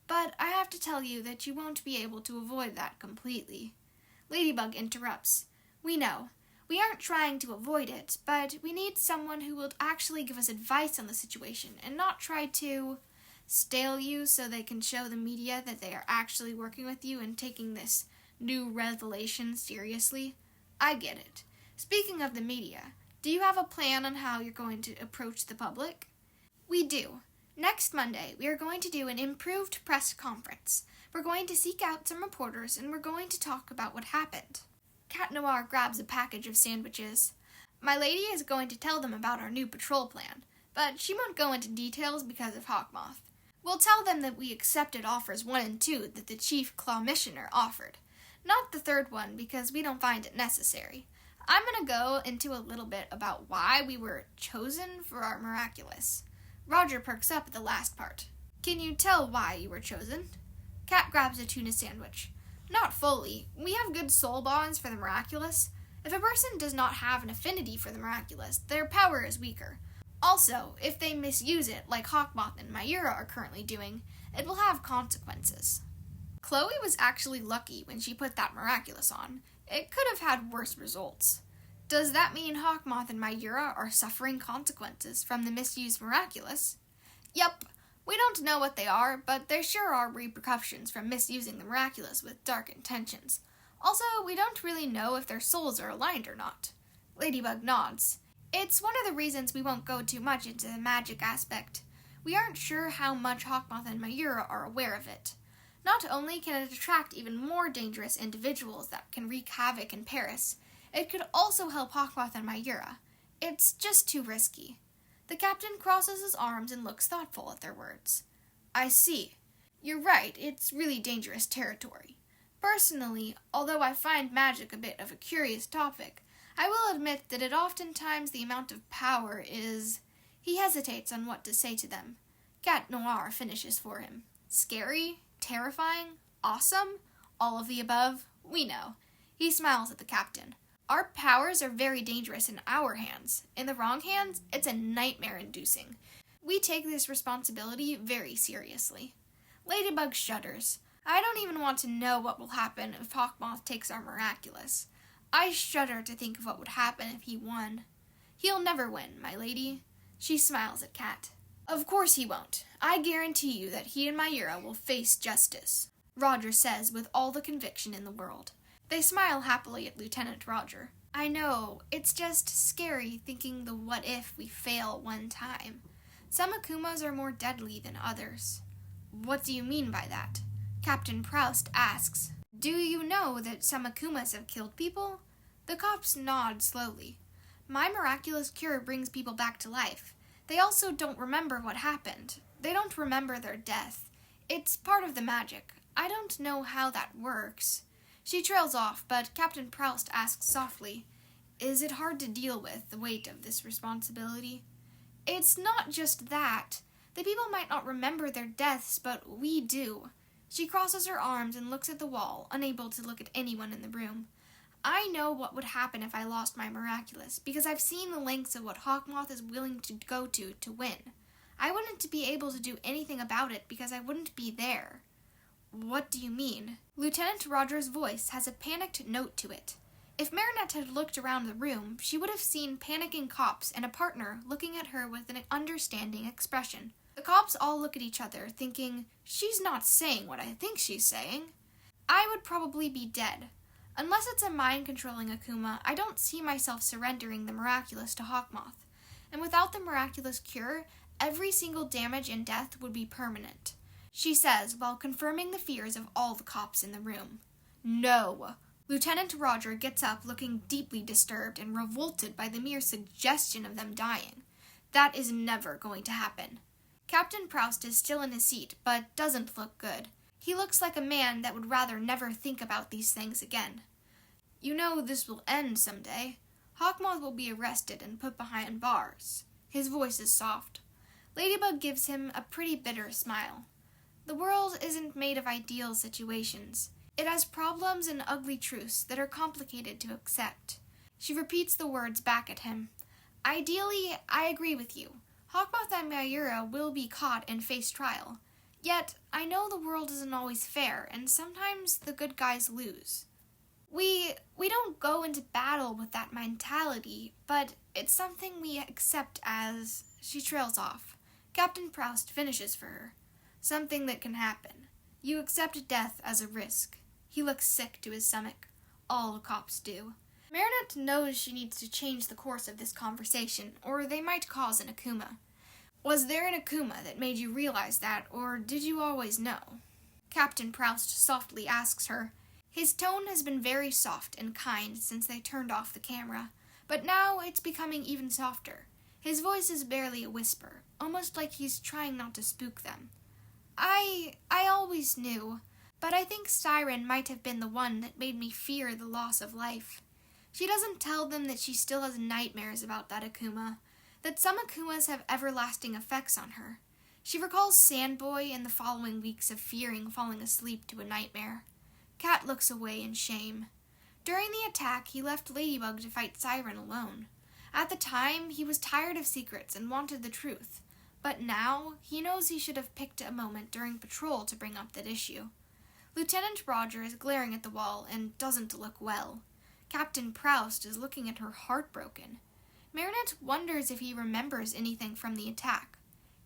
But I have to tell you that you won't be able to avoid that completely. Ladybug interrupts. We know. We aren't trying to avoid it, but we need someone who will actually give us advice on the situation and not try to stale you so they can show the media that they are actually working with you and taking this new revelation seriously. I get it. Speaking of the media, do you have a plan on how you're going to approach the public? We do. Next Monday, we are going to do an improved press conference. We're going to seek out some reporters, and we're going to talk about what happened. Cat Noir grabs a package of sandwiches. My lady is going to tell them about our new patrol plan, but she won't go into details because of Hawkmoth. We'll tell them that we accepted offers 1 and 2 that the Chief Claw Missioner offered. Not the third one, because we don't find it necessary. I'm going to go into a little bit about why we were chosen for our Miraculous. Roger perks up at the last part. Can you tell why you were chosen? Cat grabs a tuna sandwich. Not fully. We have good soul bonds for the Miraculous. If a person does not have an affinity for the Miraculous, their power is weaker. Also, if they misuse it, like Hawkmoth and Mayura are currently doing, it will have consequences. Chloe was actually lucky when she put that Miraculous on. It could have had worse results. Does that mean Hawkmoth and Mayura are suffering consequences from the misused Miraculous? Yep, we don't know what they are, but there sure are repercussions from misusing the Miraculous with dark intentions. Also, we don't really know if their souls are aligned or not. Ladybug nods. It's one of the reasons we won't go too much into the magic aspect. We aren't sure how much Hawkmoth and Mayura are aware of it. Not only can it attract even more dangerous individuals that can wreak havoc in Paris, it could also help Hawkmoth and Mayura. It's just too risky. The captain crosses his arms and looks thoughtful at their words. I see. You're right, it's really dangerous territory. Personally, although I find magic a bit of a curious topic, I will admit that oftentimes the amount of power is... He hesitates on what to say to them. Cat Noir finishes for him. Scary? Terrifying? Awesome? All of the above? We know. He smiles at the captain. Our powers are very dangerous in our hands. In the wrong hands, it's a nightmare-inducing. We take this responsibility very seriously. Ladybug shudders. I don't even want to know what will happen if Hawkmoth takes our Miraculous. I shudder to think of what would happen if he won. He'll never win, my lady. She smiles at Cat. Of course he won't. I guarantee you that he and Myra will face justice, Roger says with all the conviction in the world. They smile happily at Lieutenant Roger. I know, it's just scary thinking the what if we fail one time. Some Akumas are more deadly than others. What do you mean by that? Captain Proust asks. Do you know that some Akumas have killed people? The cops nod slowly. My miraculous cure brings people back to life. They also don't remember what happened. They don't remember their death. It's part of the magic. I don't know how that works. She trails off, but Captain Proust asks softly, Is it hard to deal with the weight of this responsibility? It's not just that. The people might not remember their deaths, but we do. She crosses her arms and looks at the wall, unable to look at anyone in the room. I know what would happen if I lost my Miraculous, because I've seen the lengths of what Hawkmoth is willing to go to win. I wouldn't be able to do anything about it because I wouldn't be there. What do you mean? Lieutenant Roger's voice has a panicked note to it. If Marinette had looked around the room, she would have seen panicking cops and a partner looking at her with an understanding expression. The cops all look at each other, thinking, she's not saying what I think she's saying. I would probably be dead. Unless it's a mind-controlling Akuma, I don't see myself surrendering the Miraculous to Hawkmoth. And without the Miraculous cure, every single damage and death would be permanent, she says while confirming the fears of all the cops in the room. No. Lieutenant Roger gets up looking deeply disturbed and revolted by the mere suggestion of them dying. That is never going to happen. Captain Proust is still in his seat, but doesn't look good. He looks like a man that would rather never think about these things again. You know this will end someday. Hawkmoth will be arrested and put behind bars. His voice is soft. Ladybug gives him a pretty bitter smile. The world isn't made of ideal situations. It has problems and ugly truths that are complicated to accept. She repeats the words back at him. Ideally, I agree with you. Hawkmoth and Myra will be caught and face trial. Yet, I know the world isn't always fair, and sometimes the good guys lose. We don't go into battle with that mentality, but it's something we accept as... She trails off. Captain Proust finishes for her. Something that can happen. You accept death as a risk. He looks sick to his stomach. All the cops do. Marinette knows she needs to change the course of this conversation, or they might cause an Akuma. Was there an Akuma that made you realize that, or did you always know? Captain Proust softly asks her. His tone has been very soft and kind since they turned off the camera, but now it's becoming even softer. His voice is barely a whisper, almost like he's trying not to spook them. I always knew, but I think Siren might have been the one that made me fear the loss of life. She doesn't tell them that she still has nightmares about that Akuma, that some Akumas have everlasting effects on her. She recalls Sandboy and the following weeks of fearing falling asleep to a nightmare. Cat looks away in shame. During the attack, he left Ladybug to fight Siren alone. At the time, he was tired of secrets and wanted the truth. But now, he knows he should have picked a moment during patrol to bring up that issue. Lieutenant Roger is glaring at the wall and doesn't look well. Captain Proust is looking at her heartbroken. Marinette wonders if he remembers anything from the attack.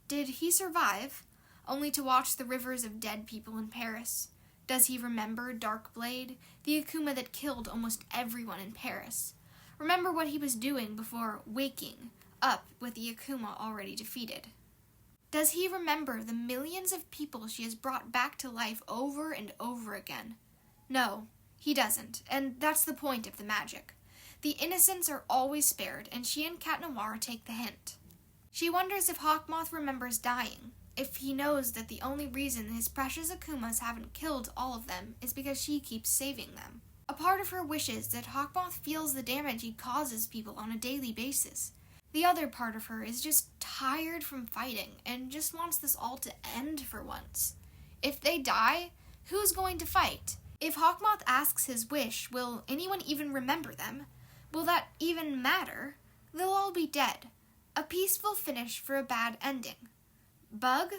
Did he survive, only to watch the rivers of dead people in Paris? Does he remember Darkblade, the Akuma that killed almost everyone in Paris? Remember what he was doing before waking up with the Akuma already defeated? Does he remember the millions of people she has brought back to life over and over again? No, he doesn't, and that's the point of the magic. The innocents are always spared, and she and Cat Noir take the hint. She wonders if Hawkmoth remembers dying, if he knows that the only reason his precious Akumas haven't killed all of them is because she keeps saving them. A part of her wishes that Hawkmoth feels the damage he causes people on a daily basis. The other part of her is just tired from fighting and just wants this all to end for once. If they die, who's going to fight? If Hawkmoth asks his wish, will anyone even remember them? Will that even matter? They'll all be dead. A peaceful finish for a bad ending. Bug?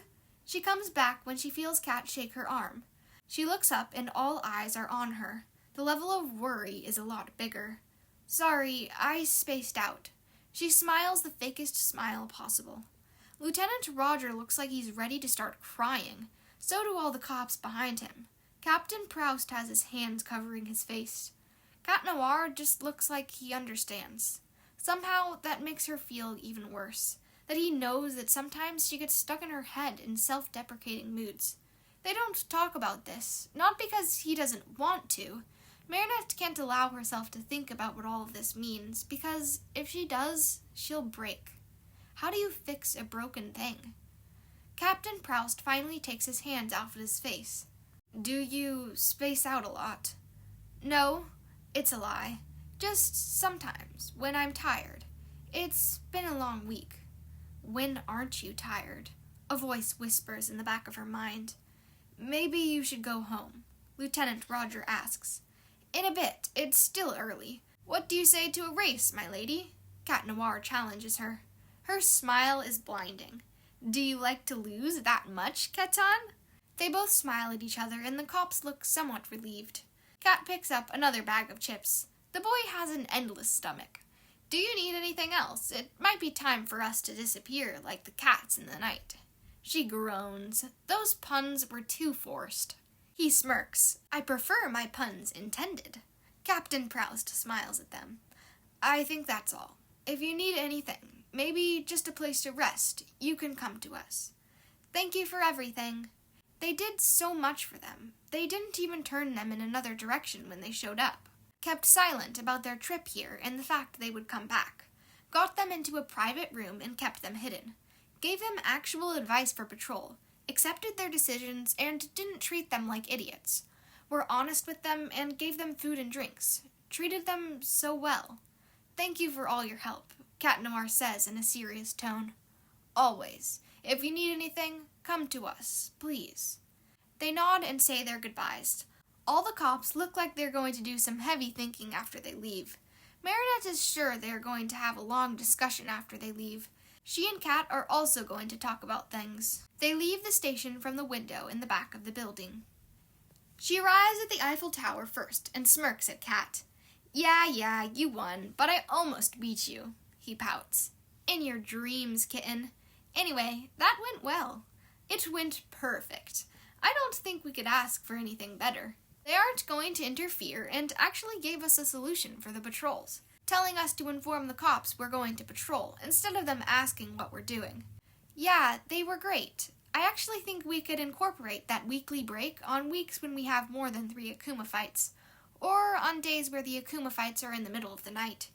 She comes back when she feels Cat shake her arm. She looks up and all eyes are on her. The level of worry is a lot bigger. Sorry, I spaced out. She smiles the fakest smile possible. Lieutenant Roger looks like he's ready to start crying. So do all the cops behind him. Captain Proust has his hands covering his face. Cat Noir just looks like he understands. Somehow, that makes her feel even worse. That he knows that sometimes she gets stuck in her head in self-deprecating moods. They don't talk about this, not because he doesn't want to. Marinette can't allow herself to think about what all of this means, because if she does, she'll break. How do you fix a broken thing? Captain Proust finally takes his hands off of his face. Do you space out a lot? No, it's a lie. Just sometimes, when I'm tired. It's been a long week. When aren't you tired? A voice whispers in the back of her mind. Maybe you should go home, Lieutenant Roger asks. In a bit, it's still early. What do you say to a race, my lady? Cat Noir challenges her. Her smile is blinding. Do you like to lose that much, Catan? They both smile at each other, and the cops look somewhat relieved. Cat picks up another bag of chips. The boy has an endless stomach. Do you need anything else? It might be time for us to disappear like the cats in the night. She groans. Those puns were too forced. He smirks. I prefer my puns intended. Captain Proust smiles at them. I think that's all. If you need anything, maybe just a place to rest, you can come to us. Thank you for everything. They did so much for them. They didn't even turn them in another direction when they showed up. Kept silent about their trip here and the fact they would come back. Got them into a private room and kept them hidden. Gave them actual advice for patrol. Accepted their decisions and didn't treat them like idiots. Were honest with them and gave them food and drinks. Treated them so well. Thank you for all your help, Cat Noir says in a serious tone. Always. If you need anything, come to us, please. They nod and say their goodbyes. All the cops look like they're going to do some heavy thinking after they leave. Marinette is sure they're going to have a long discussion after they leave. She and Cat are also going to talk about things. They leave the station from the window in the back of the building. She arrives at the Eiffel Tower first and smirks at Cat. Yeah, you won, but I almost beat you, he pouts. In your dreams, kitten. Anyway, that went well. It went perfect. I don't think we could ask for anything better. They aren't going to interfere and actually gave us a solution for the patrols, telling us to inform the cops we're going to patrol instead of them asking what we're doing. Yeah, they were great. I actually think we could incorporate that weekly break on weeks when we have more than 3 Akuma fights, or on days where the Akuma fights are in the middle of the night.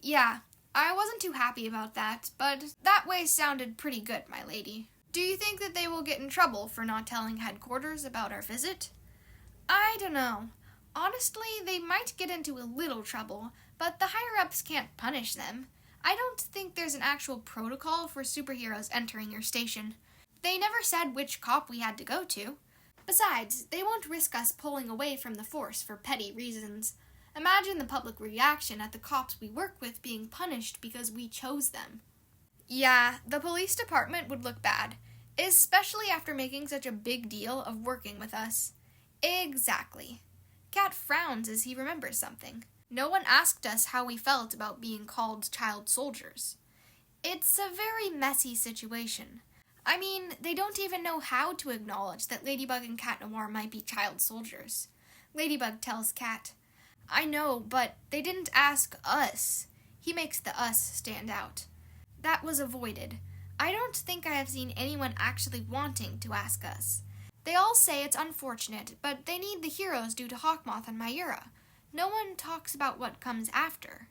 Yeah, I wasn't too happy about that, but that way sounded pretty good, my lady. Do you think that they will get in trouble for not telling headquarters about our visit? I don't know. Honestly, they might get into a little trouble, but the higher-ups can't punish them. I don't think there's an actual protocol for superheroes entering your station. They never said which cop we had to go to. Besides, they won't risk us pulling away from the force for petty reasons. Imagine the public reaction at the cops we work with being punished because we chose them. Yeah, the police department would look bad, especially after making such a big deal of working with us. Exactly. Cat frowns as he remembers something. No one asked us how we felt about being called child soldiers. It's a very messy situation. I mean, they don't even know how to acknowledge that Ladybug and Cat Noir might be child soldiers. Ladybug tells Cat, I know, but they didn't ask us. He makes the us stand out. That was avoided. I don't think I have seen anyone actually wanting to ask us. They all say it's unfortunate, but they need the heroes due to Hawkmoth and Mayura. No one talks about what comes after.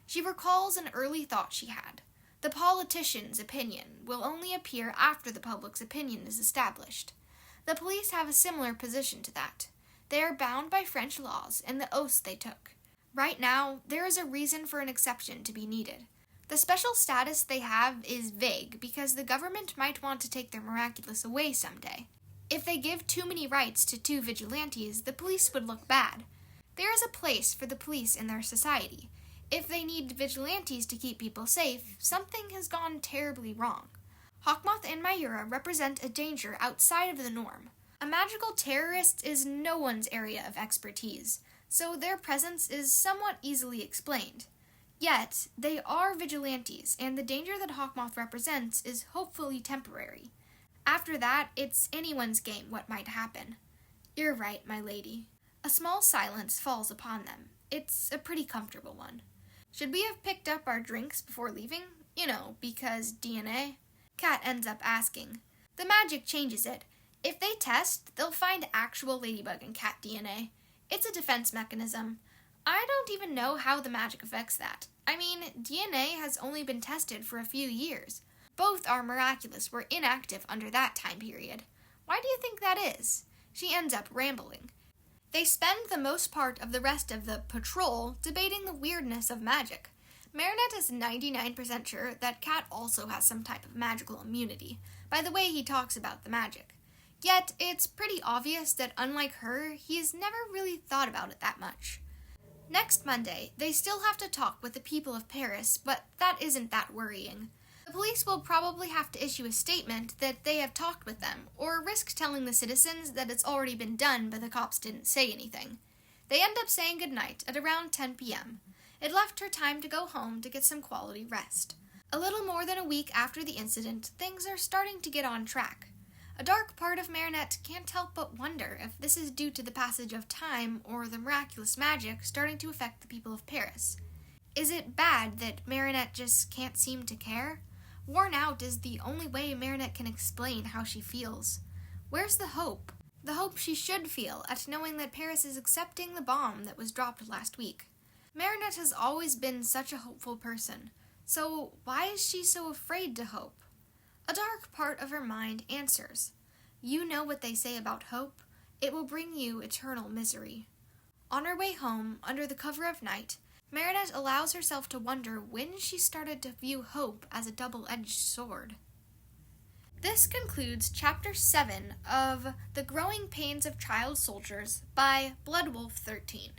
She recalls an early thought she had. The politician's opinion will only appear after the public's opinion is established. The police have a similar position to that. They are bound by French laws and the oaths they took. Right now, there is a reason for an exception to be needed. The special status they have is vague because the government might want to take their Miraculous away someday. If they give too many rights to two vigilantes, the police would look bad. There is a place for the police in their society. If they need vigilantes to keep people safe, something has gone terribly wrong. Hawkmoth and Myura represent a danger outside of the norm. A magical terrorist is no one's area of expertise, so their presence is somewhat easily explained. Yet, they are vigilantes, and the danger that Hawkmoth represents is hopefully temporary. After that, it's anyone's game what might happen. You're right, my lady. A small silence falls upon them. It's a pretty comfortable one. Should we have picked up our drinks before leaving? Because DNA? Cat ends up asking. The magic changes it. If they test, they'll find actual ladybug and cat DNA. It's a defense mechanism. I don't even know how the magic affects that. DNA has only been tested for a few years. Both our Miraculous were inactive under that time period. Why do you think that is? She ends up rambling. They spend the most part of the rest of the patrol debating the weirdness of magic. Marinette is 99% sure that Cat also has some type of magical immunity, by the way he talks about the magic. Yet, it's pretty obvious that unlike her, he's never really thought about it that much. Next Monday, they still have to talk with the people of Paris, but that isn't that worrying. The police will probably have to issue a statement that they have talked with them, or risk telling the citizens that it's already been done but the cops didn't say anything. They end up saying goodnight at around 10 p.m. It left her time to go home to get some quality rest. A little more than a week after the incident, things are starting to get on track. A dark part of Marinette can't help but wonder if this is due to the passage of time or the miraculous magic starting to affect the people of Paris. Is it bad that Marinette just can't seem to care? Worn out is the only way Marinette can explain how she feels. Where's the hope? The hope she should feel at knowing that Paris is accepting the bomb that was dropped last week. Marinette has always been such a hopeful person, so why is she so afraid to hope? A dark part of her mind answers. You know what they say about hope? It will bring you eternal misery. On her way home, under the cover of night, Marinette allows herself to wonder when she started to view hope as a double-edged sword. This concludes Chapter 7 of The Growing Pains of Child Soldiers by Bloodwolf 13.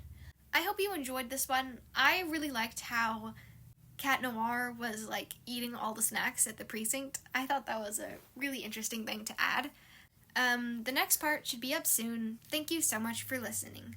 I hope you enjoyed this one. I really liked how Cat Noir was eating all the snacks at the precinct. I thought that was a really interesting thing to add. The next part should be up soon. Thank you so much for listening.